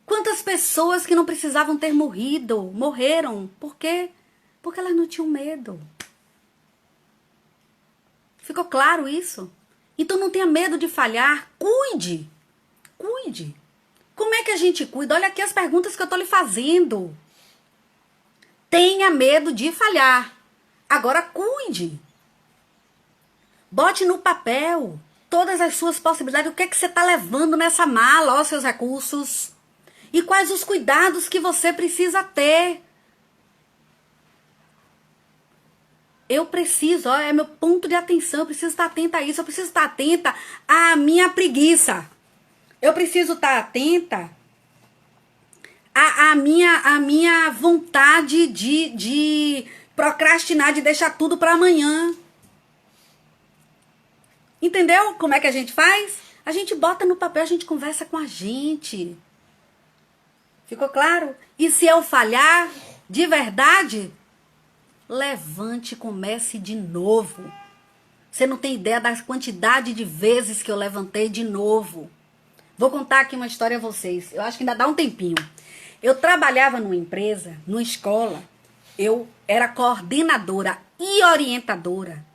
Quantas pessoas que não precisavam ter morrido, morreram. Por quê? Porque elas não tinham medo. Ficou claro isso? Então não tenha medo de falhar. Cuide. Cuide. Como é que a gente cuida? Olha aqui as perguntas que eu estou lhe fazendo. Tenha medo de falhar. Agora cuide. Bote no papel todas as suas possibilidades. O que é que você está levando nessa mala, ó, seus recursos? E quais os cuidados que você precisa ter? Eu preciso, ó, é meu ponto de atenção. Eu preciso estar atenta a isso. Eu preciso estar atenta à minha preguiça. Eu preciso estar atenta à minha vontade de procrastinar, de deixar tudo para amanhã. Entendeu como é que a gente faz? A gente bota no papel, a gente conversa com a gente. Ficou claro? E se eu falhar, de verdade, levante e comece de novo. Você não tem ideia da quantidade de vezes que eu levantei de novo. Vou contar aqui uma história a vocês. Eu acho que ainda dá um tempinho. Eu trabalhava numa empresa, numa escola. Eu era coordenadora e orientadora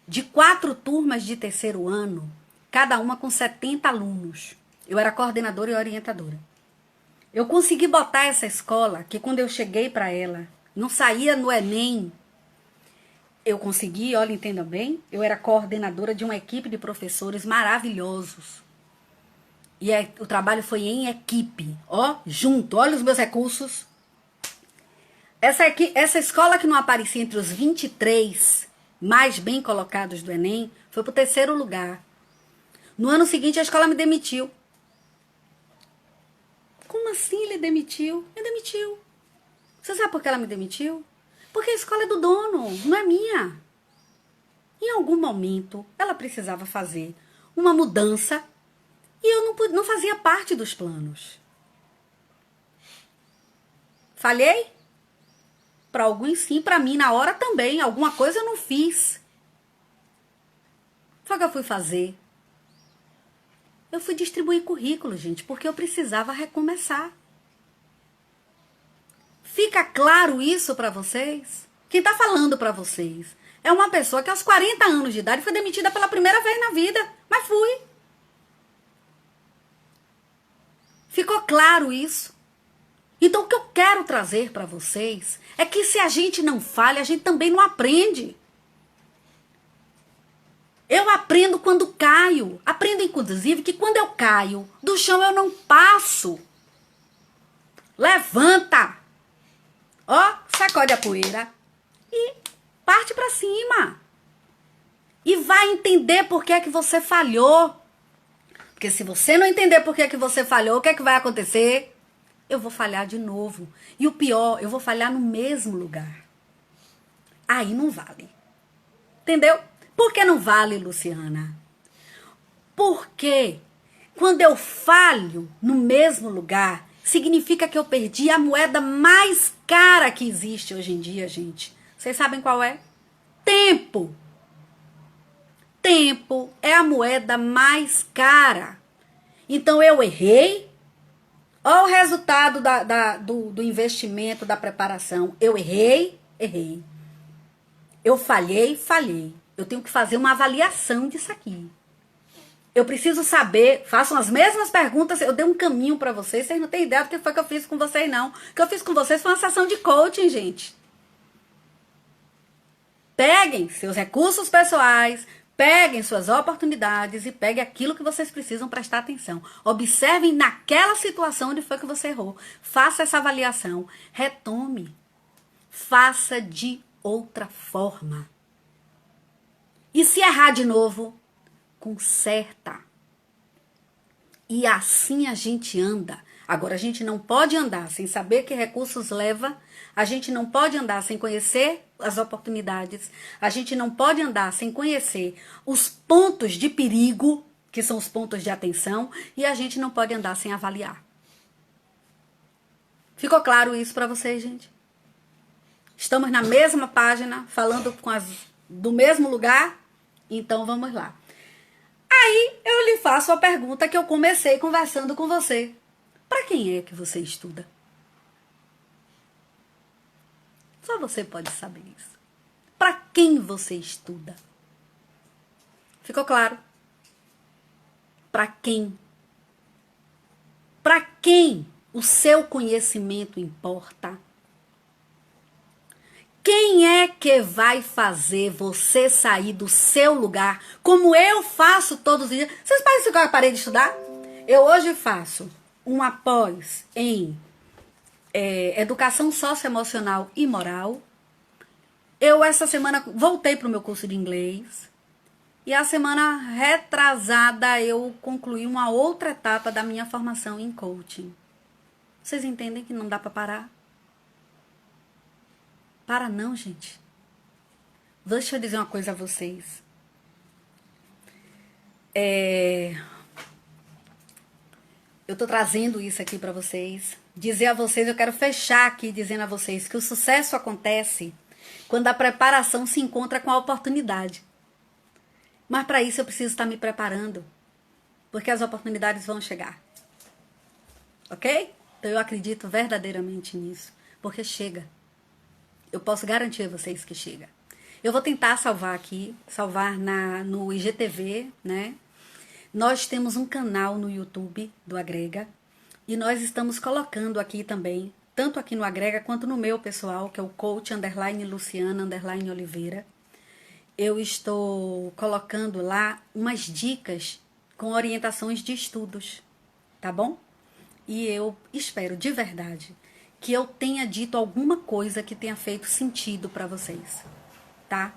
de 4 turmas de terceiro ano, cada uma com 70 alunos. Eu era coordenadora e orientadora. Eu consegui botar essa escola, que quando eu cheguei para ela, não saía no Enem. Eu consegui, olha, entendam bem, eu era coordenadora de uma equipe de professores maravilhosos. E o trabalho foi em equipe, ó, junto, olha os meus recursos. Essa escola que não aparecia entre os 23 mais bem colocados do Enem, foi pro 3º lugar. No ano seguinte, a escola me demitiu. Como assim ele demitiu? Me demitiu. Você sabe por que ela me demitiu? Porque a escola é do dono, não é minha. Em algum momento, ela precisava fazer uma mudança e eu não fazia parte dos planos. Falhei? Para alguns sim, para mim na hora também. Alguma coisa eu não fiz. Foi o que eu fui fazer. Eu fui distribuir currículo, gente, porque eu precisava recomeçar. Fica claro isso para vocês? Quem está falando para vocês é uma pessoa que aos 40 anos de idade foi demitida pela primeira vez na vida. Mas fui. Ficou claro isso? Então o que eu quero trazer para vocês é que se a gente não falha, a gente também não aprende. Eu aprendo quando caio. Aprendo, inclusive, que quando eu caio do chão eu não passo. Levanta. Ó, sacode a poeira e parte para cima. E vai entender por que é que você falhou. Porque se você não entender por que é que você falhou, o que é que vai acontecer? Eu vou falhar de novo. E o pior, eu vou falhar no mesmo lugar. Aí não vale. Entendeu? Por que não vale, Luciana? Porque quando eu falho no mesmo lugar, significa que eu perdi a moeda mais cara que existe hoje em dia, gente. Vocês sabem qual é? Tempo. Tempo é a moeda mais cara. Então eu errei, Olha o resultado do investimento, da preparação. Eu errei, errei. Eu falhei, falhei. Eu tenho que fazer uma avaliação disso aqui. Eu preciso saber, façam as mesmas perguntas, eu dei um caminho para vocês não têm ideia do que foi que eu fiz com vocês, não. O que eu fiz com vocês foi uma sessão de coaching, gente. Peguem seus recursos pessoais, peguem suas oportunidades e peguem aquilo que vocês precisam prestar atenção. Observem naquela situação onde foi que você errou. Faça essa avaliação. Retome. Faça de outra forma. E se errar de novo, conserta. E assim a gente anda. Agora, a gente não pode andar sem saber que recursos leva. A gente não pode andar sem conhecer as oportunidades. A gente não pode andar sem conhecer os pontos de perigo, que são os pontos de atenção. E a gente não pode andar sem avaliar. Ficou claro isso para vocês, gente? Estamos na mesma página, falando do mesmo lugar? Então, vamos lá. Aí, eu lhe faço a pergunta que eu comecei conversando com você. Para quem é que você estuda? Só você pode saber isso. Para quem você estuda? Ficou claro? Para quem? Para quem o seu conhecimento importa? Quem é que vai fazer você sair do seu lugar, como eu faço todos os dias? Vocês parecem que eu parei de estudar? Eu hoje faço uma pós em Educação Socioemocional e Moral. Eu, essa semana, voltei para o meu curso de inglês. E a semana retrasada, eu concluí uma outra etapa da minha formação em coaching. Vocês entendem que não dá para parar? Para não, gente. Deixa eu dizer uma coisa a vocês. Eu tô trazendo isso aqui para vocês. Dizer a vocês, eu quero fechar aqui dizendo a vocês que o sucesso acontece quando a preparação se encontra com a oportunidade. Mas para isso eu preciso estar me preparando, porque as oportunidades vão chegar. Ok? Então eu acredito verdadeiramente nisso, porque chega. Eu posso garantir a vocês que chega. Eu vou tentar salvar no IGTV, né? Nós temos um canal no YouTube do Agrega e nós estamos colocando aqui também, tanto aqui no Agrega quanto no meu pessoal, que é o coach _Luciana_Oliveira. Eu estou colocando lá umas dicas com orientações de estudos, tá bom? E eu espero de verdade que eu tenha dito alguma coisa que tenha feito sentido para vocês, tá?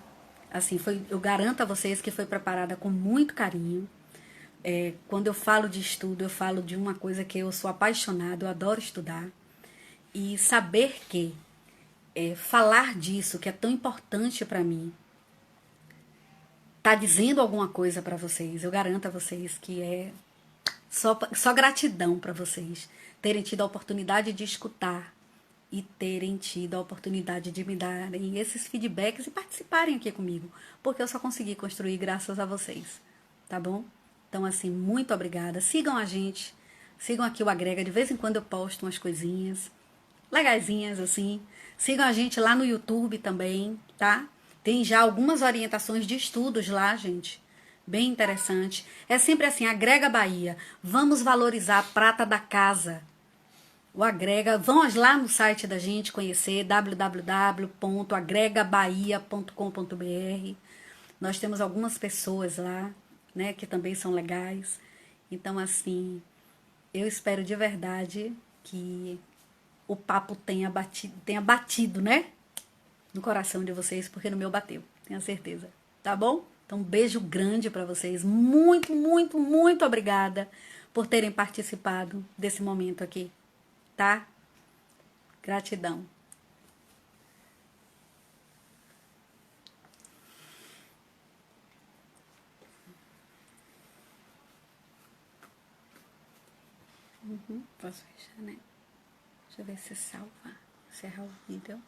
Assim, eu garanto a vocês que foi preparada com muito carinho. Quando eu falo de estudo, eu falo de uma coisa que eu sou apaixonada, eu adoro estudar. E saber que falar disso, que é tão importante para mim, tá dizendo alguma coisa para vocês. Eu garanto a vocês que é só gratidão para vocês terem tido a oportunidade de escutar e terem tido a oportunidade de me darem esses feedbacks e participarem aqui comigo, porque eu só consegui construir graças a vocês, tá bom? Então, assim, muito obrigada. Sigam a gente, sigam aqui o Agrega, de vez em quando eu posto umas coisinhas legaisinhas, assim. Sigam a gente lá no YouTube também, tá? Tem já algumas orientações de estudos lá, gente. Bem interessante. É sempre assim, Agrega Bahia. Vamos valorizar a prata da casa. O Agrega, vão lá no site da gente conhecer, www.agregabahia.com.br. Nós temos algumas pessoas lá, né, que também são legais. Então, assim, eu espero de verdade que o papo tenha batido, né, no coração de vocês, porque no meu bateu, tenho certeza. Tá bom? Então, um beijo grande para vocês. Muito, muito, muito obrigada por terem participado desse momento aqui, tá? Gratidão. Posso fechar, né? Deixa eu ver se salva. Encerrar o vídeo.